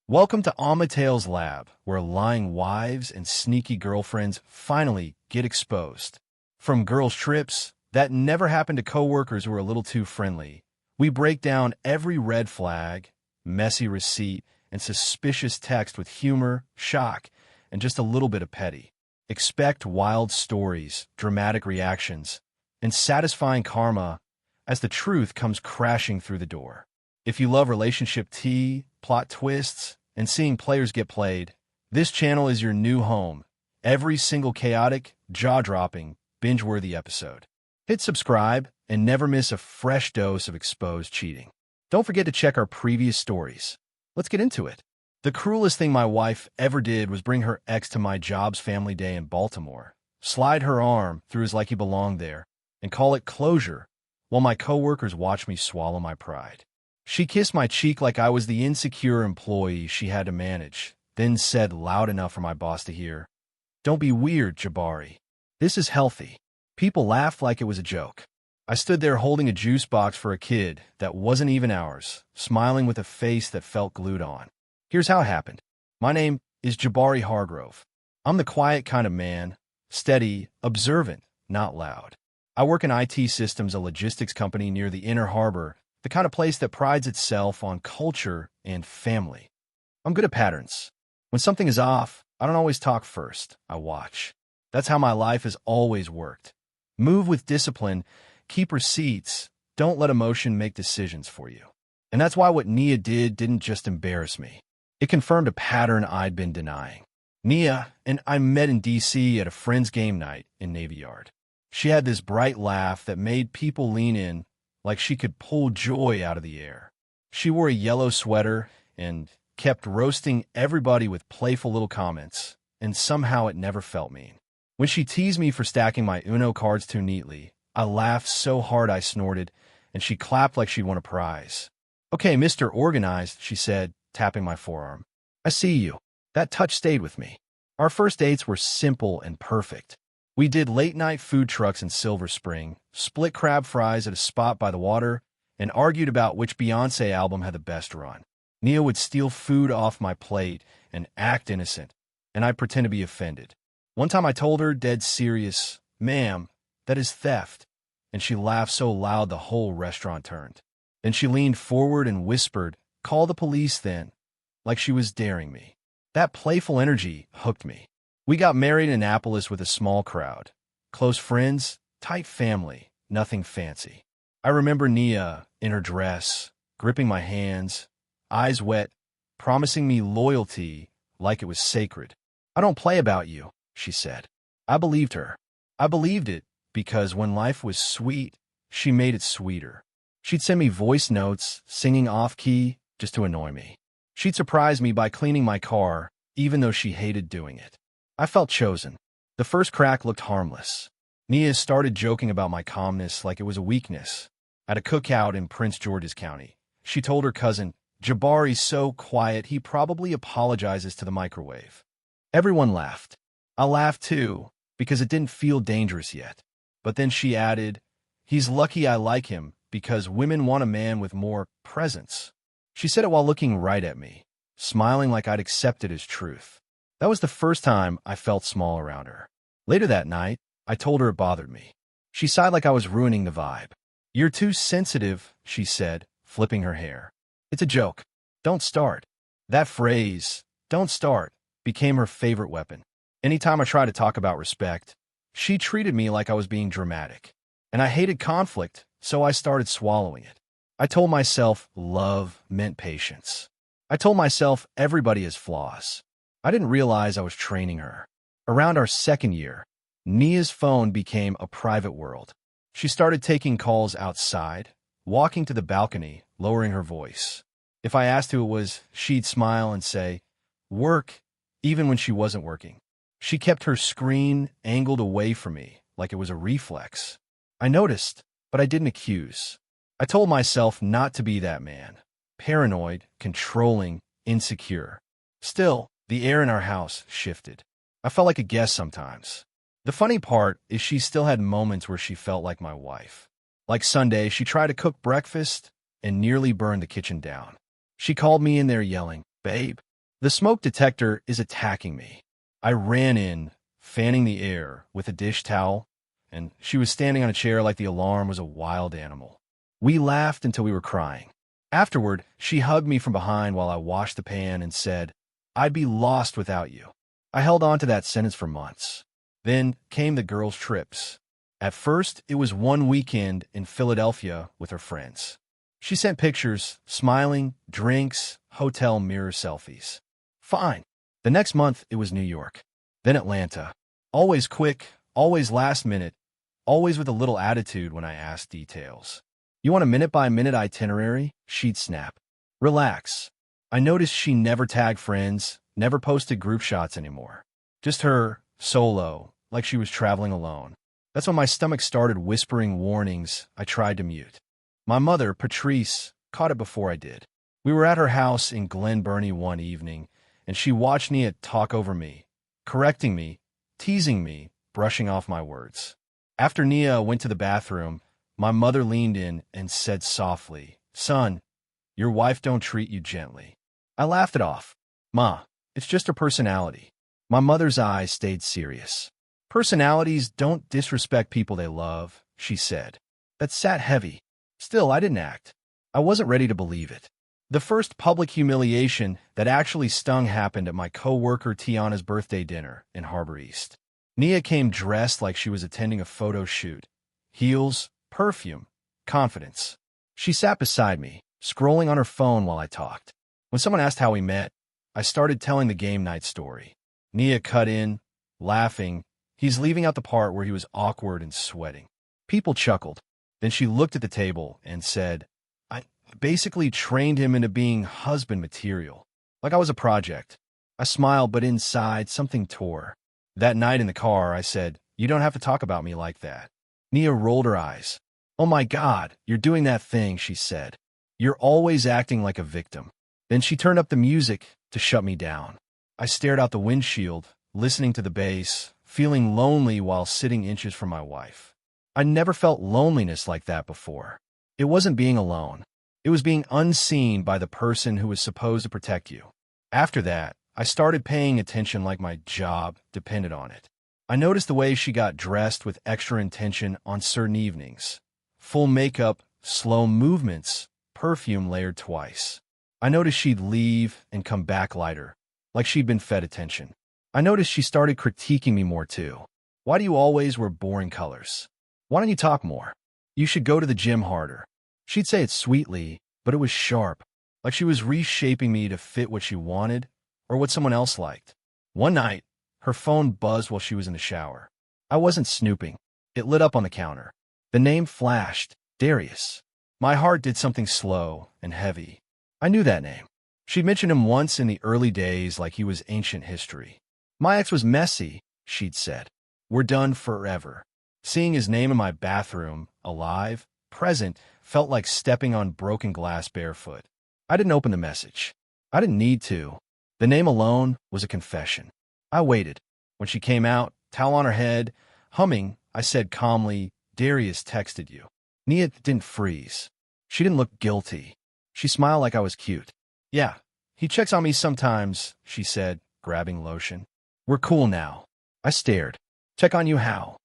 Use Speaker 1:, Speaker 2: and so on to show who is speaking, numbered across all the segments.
Speaker 1: Welcome to Amatale's Lab, where lying wives and sneaky girlfriends finally get exposed. From girls' trips that never happened to coworkers who are a little too friendly, we break down every red flag, messy receipt, and suspicious text with humor, shock, and just a little bit of petty. Expect wild stories, dramatic reactions, and satisfying karma as the truth comes crashing through the door. If you love relationship tea, plot twists, and seeing players get played, this channel is your new home. Every single chaotic, jaw-dropping, binge-worthy episode. Hit subscribe and never miss a fresh dose of exposed cheating. Don't forget to check our previous stories. Let's get into it. The cruelest thing my wife ever did was bring her ex to my job's family day in Baltimore, slide her arm through his like he belonged there, and call it closure, while my coworkers watched me swallow my pride. She kissed my cheek like I was the insecure employee she had to manage, then said loud enough for my boss to hear, "Don't be weird, Jabari. This is healthy." People laughed like it was a joke. I stood there holding a juice box for a kid that wasn't even ours, smiling with a face that felt glued on. Here's how it happened. My name is Jabari Hargrove. I'm the quiet kind of man, steady, observant, not loud. I work in IT systems, a logistics company near the Inner Harbor, the kind of place that prides itself on culture and family. I'm good at patterns. When something is off, I don't always talk first. I watch. That's how my life has always worked. Move with discipline, keep receipts, don't let emotion make decisions for you. And that's why what Nia did didn't just embarrass me. It confirmed a pattern I'd been denying. Nia and I met in D.C. at a friend's game night in Navy Yard. She had this bright laugh that made people lean in like she could pull joy out of the air. She wore a yellow sweater and kept roasting everybody with playful little comments, and somehow it never felt mean. When she teased me for stacking my Uno cards too neatly, I laughed so hard I snorted, and she clapped like she'd won a prize. "Okay, Mr. Organized," she said, tapping my forearm. "I see you." That touch stayed with me. Our first dates were simple and perfect. We did late-night food trucks in Silver Spring, split crab fries at a spot by the water, and argued about which Beyoncé album had the best run. Nia would steal food off my plate and act innocent, and I'd pretend to be offended. One time I told her, dead serious, "Ma'am, that is theft," and she laughed so loud the whole restaurant turned. Then she leaned forward and whispered, "Call the police then," like she was daring me. That playful energy hooked me. We got married in Annapolis with a small crowd. Close friends, tight family, nothing fancy. I remember Nia, in her dress, gripping my hands, eyes wet, promising me loyalty like it was sacred. "I don't play about you," she said. I believed her. I believed it because when life was sweet, she made it sweeter. She'd send me voice notes, singing off-key, just to annoy me. She'd surprise me by cleaning my car, even though she hated doing it. I felt chosen. The first crack looked harmless. Nia started joking about my calmness like it was a weakness. At a cookout in Prince George's County, she told her cousin, "Jabari's so quiet he probably apologizes to the microwave." Everyone laughed. I laughed too, because it didn't feel dangerous yet. But then she added, "He's lucky I like him, because women want a man with more presence." She said it while looking right at me, smiling like I'd accept it as truth. That was the first time I felt small around her. Later that night, I told her it bothered me. She sighed like I was ruining the vibe. "You're too sensitive," she said, flipping her hair. "It's a joke. Don't start." That phrase, "don't start," became her favorite weapon. Anytime I tried to talk about respect, she treated me like I was being dramatic. And I hated conflict, so I started swallowing it. I told myself love meant patience. I told myself everybody has flaws. I didn't realize I was training her. Around our second year, Nia's phone became a private world. She started taking calls outside, walking to the balcony, lowering her voice. If I asked who it was, she'd smile and say, "Work," even when she wasn't working. She kept her screen angled away from me, like it was a reflex. I noticed, but I didn't accuse. I told myself not to be that man. Paranoid, controlling, insecure. Still, the air in our house shifted. I felt like a guest sometimes. The funny part is she still had moments where she felt like my wife. Like Sunday, she tried to cook breakfast and nearly burned the kitchen down. She called me in there yelling, "Babe, The smoke detector is attacking me. I ran in, fanning the air with a dish towel, and she was standing on a chair like the alarm was a wild animal. We laughed until we were crying. Afterward, she hugged me from behind while I washed the pan and said, "I'd be lost without you." I held on to that sentence for months. Then came the girls' trips. At first, it was one weekend in Philadelphia with her friends. She sent pictures, smiling, drinks, hotel mirror selfies. Fine. The next month, it was New York. Then Atlanta. Always quick, always last minute, always with a little attitude when I asked details. "You want a minute-by-minute itinerary?" She'd snap. "Relax." I noticed she never tagged friends, never posted group shots anymore. Just her, solo, like she was traveling alone. That's when my stomach started whispering warnings I tried to mute. My mother, Patrice, caught it before I did. We were at her house in Glen Burnie one evening, and she watched Nia talk over me, correcting me, teasing me, brushing off my words. After Nia went to the bathroom, my mother leaned in and said softly, "Son, your wife don't treat you gently." I laughed it off. "Ma, it's just her personality." My mother's eyes stayed serious. "Personalities don't disrespect people they love," she said. That sat heavy. Still, I didn't act. I wasn't ready to believe it. The first public humiliation that actually stung happened at my coworker Tiana's birthday dinner in Harbor East. Nia came dressed like she was attending a photo shoot. Heels, perfume, confidence. She sat beside me, scrolling on her phone while I talked. When someone asked how we met, I started telling the game night story. Nia cut in, laughing. He's leaving out the part where he was awkward and sweating. People chuckled. Then she looked at the table and said, "I basically trained him into being husband material, like I was a project." I smiled, but inside, something tore. That night in the car, I said, "You don't have to talk about me like that." Nia rolled her eyes. "Oh my God, you're doing that thing," she said. "You're always acting like a victim." Then she turned up the music to shut me down. I stared out the windshield, listening to the bass, feeling lonely while sitting inches from my wife. I never felt loneliness like that before. It wasn't being alone. It was being unseen by the person who was supposed to protect you. After that, I started paying attention like my job depended on it. I noticed the way she got dressed with extra intention on certain evenings. Full makeup, slow movements, perfume layered twice. I noticed she'd leave and come back lighter, like she'd been fed attention. I noticed she started critiquing me more too. "Why do you always wear boring colors? Why don't you talk more? You should go to the gym harder." She'd say it sweetly, but it was sharp, like she was reshaping me to fit what she wanted or what someone else liked. One night, her phone buzzed while she was in the shower. I wasn't snooping. It lit up on the counter. The name flashed, Darius. My heart did something slow and heavy. I knew that name. She'd mentioned him once in the early days like he was ancient history. "My ex was messy," she'd said. "We're done forever." Seeing his name in my bathroom, alive, present, felt like stepping on broken glass barefoot. I didn't open the message. I didn't need to. The name alone was a confession. I waited. When she came out, towel on her head, humming, I said calmly, "Darius texted you." Nia didn't freeze. She didn't look guilty. She smiled like I was cute. "Yeah, he checks on me sometimes," she said, grabbing lotion. "We're cool now." I stared. "Check on you how?"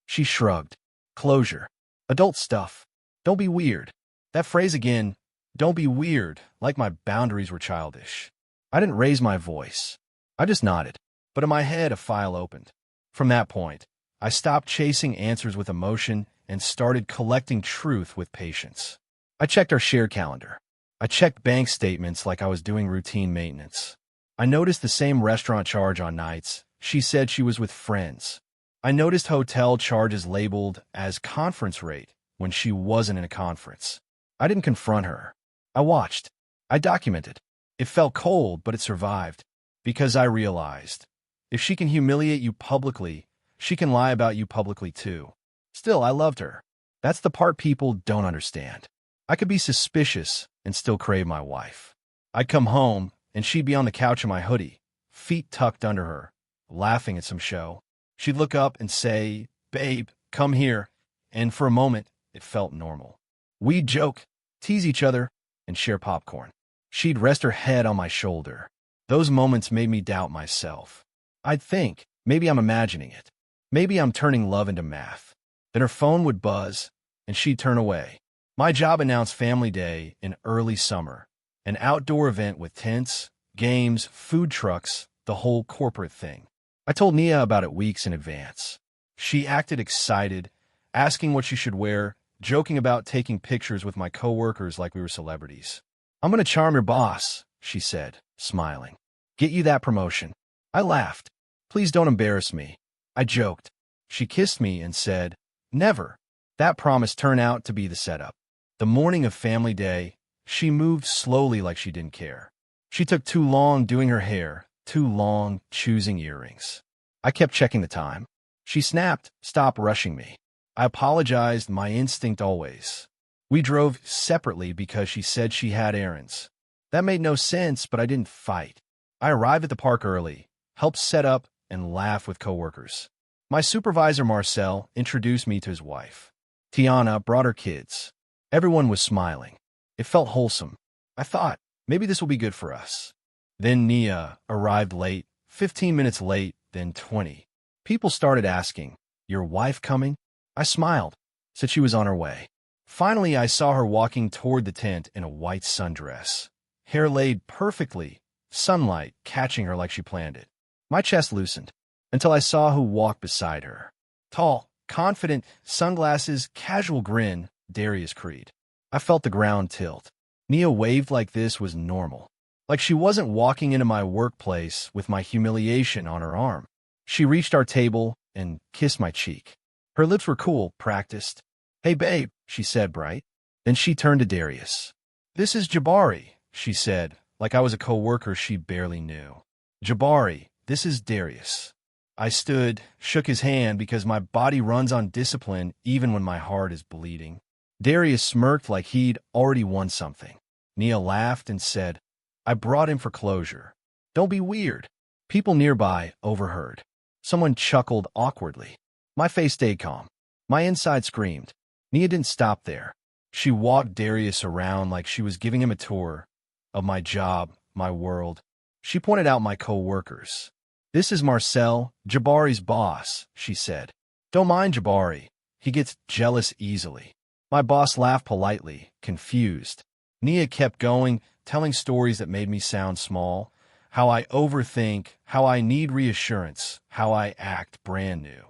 Speaker 1: She shrugged. "Closure. Adult stuff. Don't be weird." That phrase again, "don't be weird," like my boundaries were childish. I didn't raise my voice. I just nodded. But in my head, a file opened. From that point, I stopped chasing answers with emotion and started collecting truth with patience. I checked our shared calendar. I checked bank statements like I was doing routine maintenance. I noticed the same restaurant charge on nights. She said she was with friends. I noticed hotel charges labeled as conference rate when she wasn't in a conference. I didn't confront her. I watched. I documented. It felt cold, but it survived. Because I realized, if she can humiliate you publicly, she can lie about you publicly too. Still, I loved her. That's the part people don't understand. I could be suspicious and still crave my wife. I'd come home, and she'd be on the couch in my hoodie, feet tucked under her, laughing at some show. She'd look up and say, "Babe, come here." And for a moment, it felt normal. We'd joke, tease each other, and share popcorn. She'd rest her head on my shoulder. Those moments made me doubt myself. I'd think, maybe I'm imagining it. Maybe I'm turning love into math. Then her phone would buzz, and she'd turn away. My job announced Family Day in early summer, an outdoor event with tents, games, food trucks, the whole corporate thing. I told Nia about it weeks in advance. She acted excited, asking what she should wear, joking about taking pictures with my coworkers like we were celebrities. "I'm going to charm your boss," she said, smiling. "Get you that promotion." I laughed. "Please don't embarrass me." I joked. She kissed me and said, "Never." That promise turned out to be the setup. The morning of Family Day, she moved slowly like she didn't care. She took too long doing her hair, too long choosing earrings. I kept checking the time. She snapped, "Stop rushing me." I apologized, my instinct always. We drove separately because she said she had errands. That made no sense, but I didn't fight. I arrived at the park early, helped set up, and laugh with coworkers. My supervisor, Marcel, introduced me to his wife. Tiana brought her kids. Everyone was smiling. It felt wholesome. I thought, maybe this will be good for us. Then Nia arrived late, 15 minutes late, then 20. People started asking, "Your wife coming?" I smiled, said she was on her way. Finally, I saw her walking toward the tent in a white sundress, hair laid perfectly, sunlight catching her like she planned it. My chest loosened until I saw who walked beside her. Tall, confident, sunglasses, casual grin, Darius Creed. I felt the ground tilt. Nia waved like this was normal, like she wasn't walking into my workplace with my humiliation on her arm. She reached our table and kissed my cheek. Her lips were cool, practiced. "Hey, babe," she said, bright. Then she turned to Darius. "This is Jabari," she said, like I was a coworker she barely knew. "Jabari, this is Darius." I stood, shook his hand because my body runs on discipline even when my heart is bleeding. Darius smirked like he'd already won something. Nia laughed and said, "I brought him for closure." "Don't be weird." People nearby overheard. Someone chuckled awkwardly. My face stayed calm. My inside screamed. Nia didn't stop there. She walked Darius around like she was giving him a tour of my job, my world. She pointed out my coworkers. "This is Marcel, Jabari's boss," she said. "Don't mind Jabari. He gets jealous easily." My boss laughed politely, confused. Nia kept going, telling stories that made me sound small, how I overthink, how I need reassurance, how I act brand new.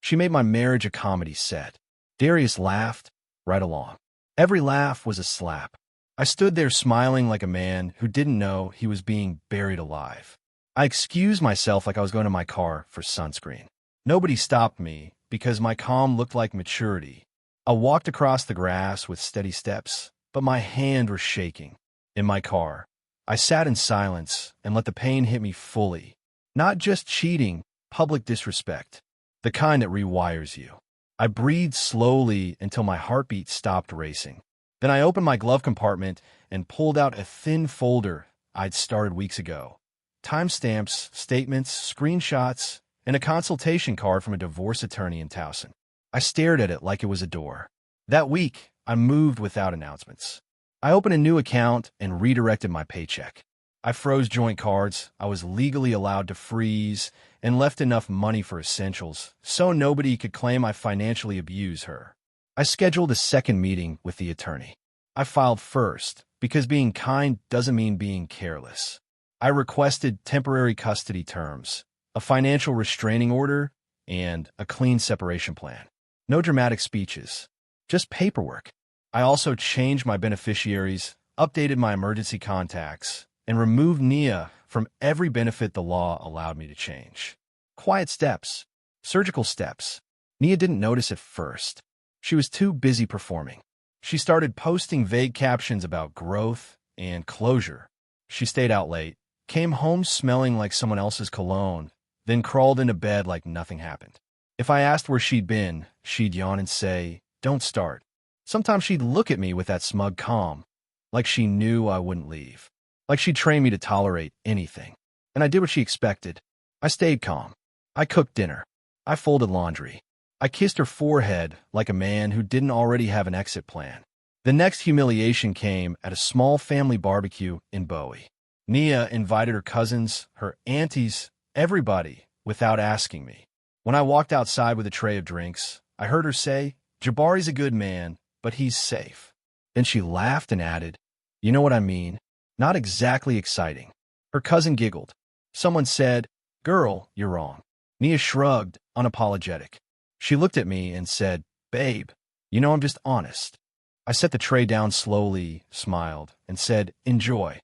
Speaker 1: She made my marriage a comedy set. Darius laughed right along. Every laugh was a slap. I stood there smiling like a man who didn't know he was being buried alive. I excused myself like I was going to my car for sunscreen. Nobody stopped me because my calm looked like maturity. I walked across the grass with steady steps, but my hand was shaking. In my car, I sat in silence and let the pain hit me fully. Not just cheating, public disrespect. The kind that rewires you. I breathed slowly until my heartbeat stopped racing. Then I opened my glove compartment and pulled out a thin folder I'd started weeks ago. Timestamps, statements, screenshots, and a consultation card from a divorce attorney in Towson. I stared at it like it was a door. That week, I moved without announcements. I opened a new account and redirected my paycheck. I froze joint cards I was legally allowed to freeze and left enough money for essentials so nobody could claim I financially abused her. I scheduled a second meeting with the attorney. I filed first because being kind doesn't mean being careless. I requested temporary custody terms, a financial restraining order, and a clean separation plan. No dramatic speeches, just paperwork. I also changed my beneficiaries, updated my emergency contacts, and removed Nia from every benefit the law allowed me to change. Quiet steps, surgical steps. Nia didn't notice at first. She was too busy performing. She started posting vague captions about growth and closure. She stayed out late, came home smelling like someone else's cologne, then crawled into bed like nothing happened. If I asked where she'd been, she'd yawn and say, "Don't start." Sometimes she'd look at me with that smug calm, like she knew I wouldn't leave. Like she'd trained me to tolerate anything. And I did what she expected. I stayed calm. I cooked dinner. I folded laundry. I kissed her forehead like a man who didn't already have an exit plan. The next humiliation came at a small family barbecue in Bowie. Nia invited her cousins, her aunties, everybody, without asking me. When I walked outside with a tray of drinks, I heard her say, "Jabari's a good man, but he's safe." Then she laughed and added, "You know what I mean? Not exactly exciting." Her cousin giggled. Someone said, "Girl, you're wrong." Nia shrugged, unapologetic. She looked at me and said, "Babe, you know I'm just honest." I set the tray down slowly, smiled, and said, "Enjoy."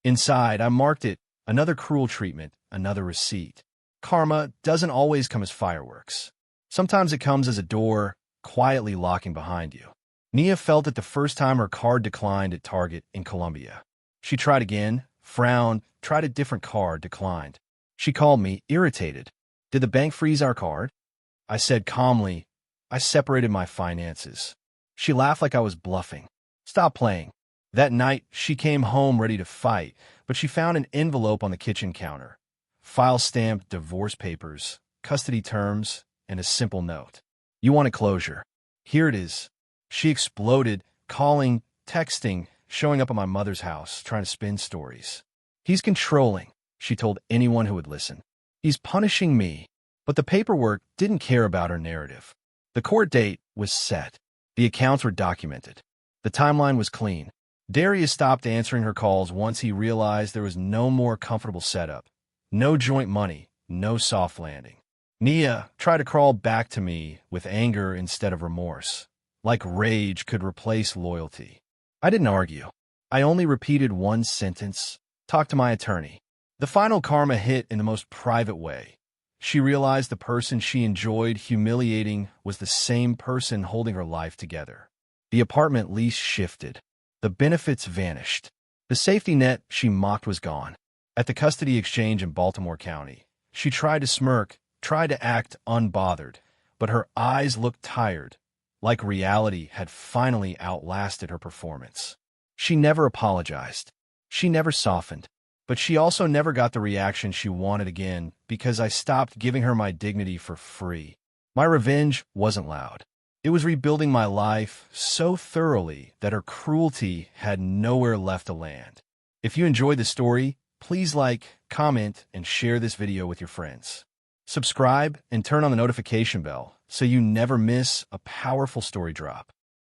Speaker 1: Inside, I marked it, another cruel treatment, another receipt. Karma doesn't always come as fireworks. Sometimes it comes as a door, quietly locking behind you. Nia felt it the first time her card declined at Target in Colombia. She tried again, frowned, tried a different card, declined. She called me, irritated. "Did the bank freeze our card?" I said calmly, "I separated my finances." She laughed like I was bluffing. "Stop playing." That night, she came home ready to fight, but she found an envelope on the kitchen counter. File-stamped divorce papers, custody terms, and a simple note. "You wanted closure. Here it is." She exploded, calling, texting, showing up at my mother's house, trying to spin stories. "He's controlling," she told anyone who would listen. "He's punishing me." But the paperwork didn't care about her narrative. The court date was set. The accounts were documented. The timeline was clean. Darius stopped answering her calls once he realized there was no more comfortable setup. No joint money, no soft landing. Nia tried to crawl back to me with anger instead of remorse, like rage could replace loyalty. I didn't argue. I only repeated one sentence, "Talk to my attorney." The final karma hit in the most private way. She realized the person she enjoyed humiliating was the same person holding her life together. The apartment lease shifted. The benefits vanished. The safety net she mocked was gone. At the custody exchange in Baltimore County, she tried to smirk, tried to act unbothered, but her eyes looked tired, like reality had finally outlasted her performance. She never apologized. She never softened. But she also never got the reaction she wanted again because I stopped giving her my dignity for free. My revenge wasn't loud. It was rebuilding my life so thoroughly that her cruelty had nowhere left to land. If you enjoyed the story, please like, comment, and share this video with your friends. Subscribe and turn on the notification bell so you never miss a powerful story drop.